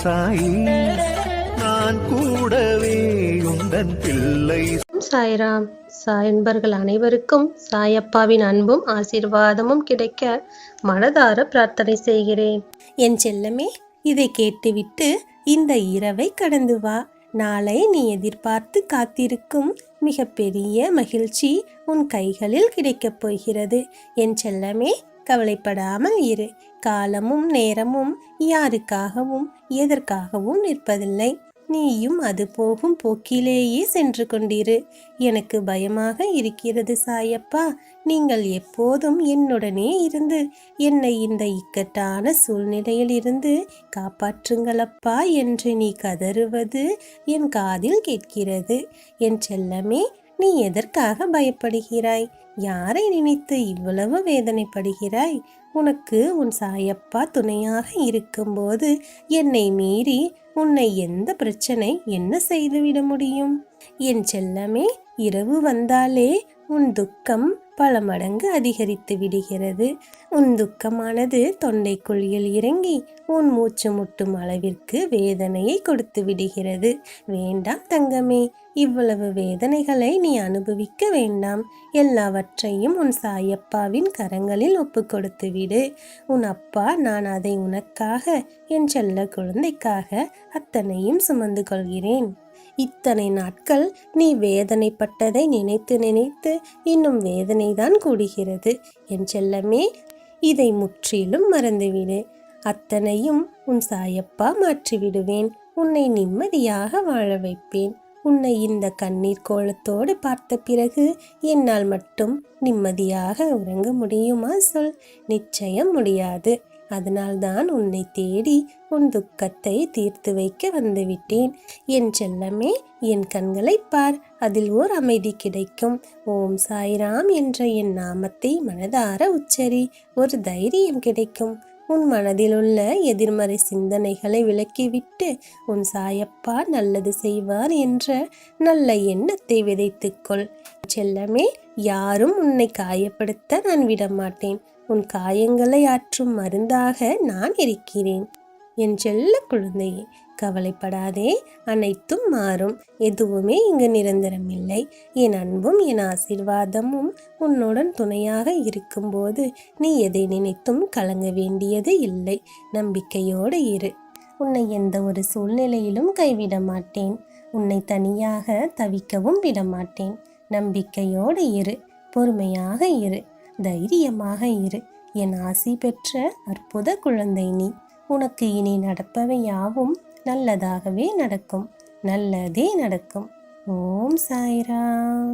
சாயி, நான் கூடவே உந்தன் பிள்ளை. சாய்ராம். சாயன்பர்கள் அனைவருக்கும் சாயப்பாவின் அன்பும் ஆசீர்வாதமும் கிடைக்க மனதார பிரார்த்தனை செய்கிறேன். என் செல்லமே, இதை கேட்டுவிட்டு இந்த இரவை கடந்து வா. நாளை நீ எதிர்பார்த்து காத்திருக்கும் மிகப்பெரிய மகிழ்ச்சி உன் கைகளில் கிடைக்கப் போகிறது. என் செல்லமே, கவலைப்படாமல் இரு. காலமும் நேரமும் யாருக்காகவும் எதற்காகவும் நிற்பதில்லை. நீயும் அது போகும் போக்கிலேயே சென்று கொண்டிரு. எனக்கு பயமாக இருக்கிறது சாயப்பா. நீங்கள் எப்போதும் என்னுடனே இருந்து என்னை இந்த இக்கட்டான சூழ்நிலையில் இருந்து காப்பாற்றுங்களப்பா என்று நீ கதறுவது என் காதில் கேட்கிறது. என் செல்லமே, நீ எதற்காக பயப்படுகிறாய்? யாரை நினைத்து இவ்வளவு வேதனைப்படுகிறாய்? உனக்கு உன் சாயப்பா துணையாக இருக்கும்போது என்னை மீறி உன்னை எந்த பிரச்சனை என்ன செய்துவிட முடியும்? என் செல்லமே, இரவு வந்தாலே உன் துக்கம் பல மடங்கு அதிகரித்து விடுகிறது. உன் துக்கமானது தொண்டை குழியில் இறங்கி உன் மூச்சு முட்டும் அளவிற்கு வேதனையை கொடுத்து விடுகிறது. வேண்டாம் தங்கமே, இவ்வளவு வேதனைகளை நீ அனுபவிக்க வேண்டாம். எல்லாவற்றையும் உன் சாயப்பாவின் கரங்களில் ஒப்பு கொடுத்து விடு. உன் அப்பா நான் அதை உனக்காக, என் செல்ல குழந்தைக்காக அத்தனையும் சுமந்து கொள்கிறேன். இத்தனை நாட்கள் நீ வேதனைப்பட்டதை நினைத்து நினைத்து இன்னும் வேதனைதான் கூடுகிறது. என் செல்லமே, இதை முற்றிலும் மறந்துவிடு. அத்தனையும் உன் சாயப்பா மாற்றிவிடுவேன். உன்னை நிம்மதியாக வாழ வைப்பேன். உன்னை இந்த கண்ணீர் கோலத்தோடு பார்த்த பிறகு என்னால் மட்டும் நிம்மதியாக உறங்க முடியுமா சொல்? நிச்சயம் முடியாது. அதனால்தான் உன்னை தேடி உன் துக்கத்தை தீர்த்து வைக்க வந்துவிட்டேன். என் செல்லமே, என் கண்களை பார், அதில் ஓர் அமைதி கிடைக்கும். ஓம் சாய்ராம் என்ற என் நாமத்தை மனதார உச்சரி, ஒரு தைரியம் கிடைக்கும். உன் மனதில் உள்ள எதிர்மறை சிந்தனைகளை விலக்கிவிட்டு உன் சாயப்பா நல்லது செய்வார் என்ற நல்ல எண்ணத்தை விதைத்துக்கொள். செல்லமே, யாரும் உன்னை காயப்படுத்த நான் விடமாட்டேன். உன் காயங்களை ஆற்றும் மருந்தாக நான் இருக்கிறேன். என் செல்ல குழந்தையே, கவலைப்படாதே. அனைத்தும் மாறும். எதுவுமே இங்கு நிரந்தரமில்லை. என் அன்பும் என் ஆசீர்வாதமும் உன்னுடன் துணையாக இருக்கும்போது நீ எதை நினைத்தும் கலங்க வேண்டியது இல்லை. நம்பிக்கையோடு இரு. உன்னை எந்த ஒரு சூழ்நிலையிலும் கைவிட மாட்டேன். உன்னை தனியாக தவிக்கவும் விடமாட்டேன். நம்பிக்கையோடு இரு. பொறுமையாக இரு. தைரியமாக இரு. என் ஆசி பெற்ற அற்புத குழந்தை நீ. உனக்கு இனி நடப்பவை யாவும் நல்லதாகவே நடக்கும். நல்லதே நடக்கும். ஓம் சாய்ராம்.